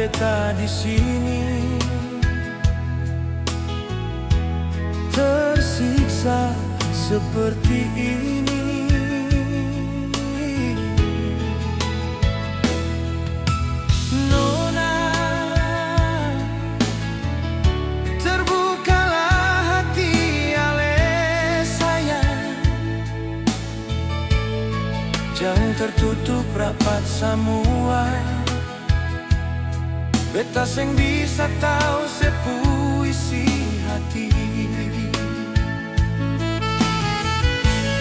beta di sini tersiksa seperti ini. Nona, terbukalah hati ale sayang, jangan tertutup rapat semua. Beta seng bisa tahu sepuisi hati.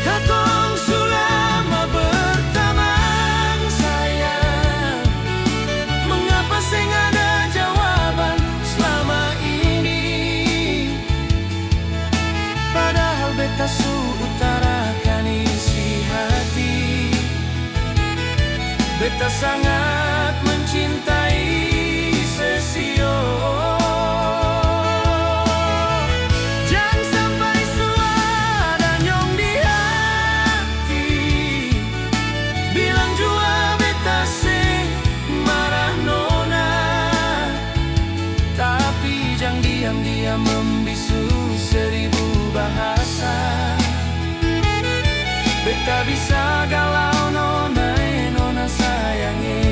Katong selama berteman sayang, mengapa seng ada jawaban selama ini? Padahal beta su utarakan isi hati. Beta sangat mencintai Sesio. Jangan sampai suara nyong di hati, bilang jua beta seng marah nona. Tapi jangan diam-diam membisu seribu bahasa. Beta bisa galau nona, nona sayangnya.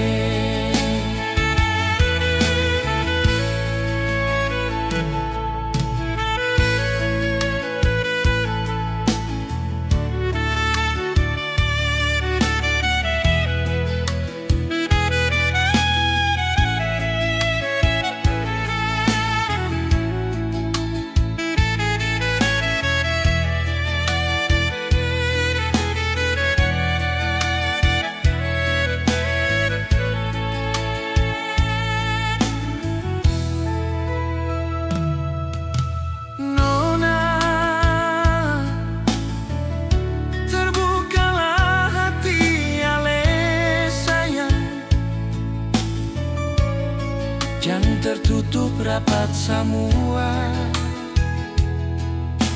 Jangan tertutup rapat semua.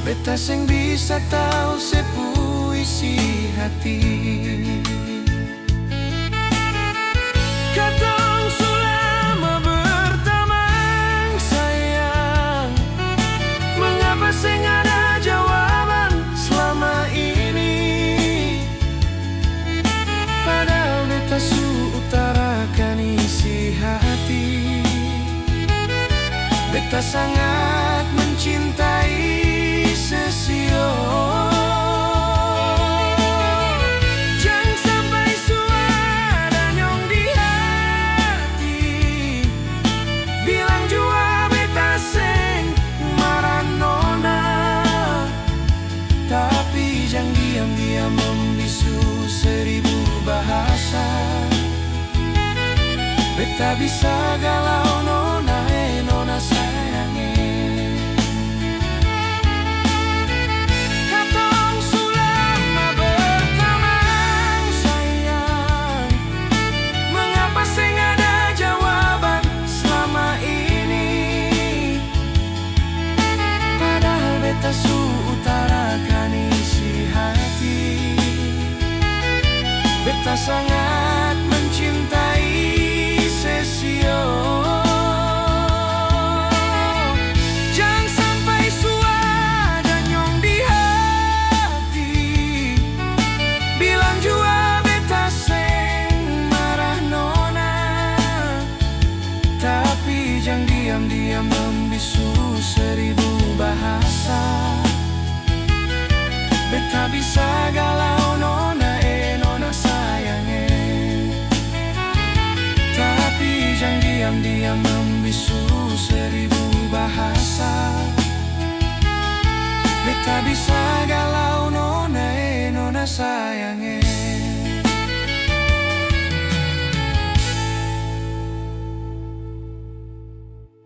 Beta seng bisa tahu sepuisi hati. Katong selama berteman sayang, mengapa seng ada jawaban selama ini? Padahal beta su utarakan isi hati. Beta sangat mencintai Sesio. Jangan sampai suara nyong di hati, bilang jua beta seng marah nona. Tapi jangan diam-diam membisu seribu bahasa. Beta bisa galau nona, nona sayangnya. Katong selama berteman sayang, mengapa seng ada jawaban selama ini? Padahal beta su utarakan isi hati. Beta sangat mencintai Sesio. Jangan sampai suara nyong di hati, bilang jua beta seng marah nona. Tapi jangan diam-diam membisu seribu bahasa. Beta bisa galau nona, nona sayangnya. Tapi jangan diam-diam membisu seribu bahasa. Beta bisa galau nona, nona sayangnya.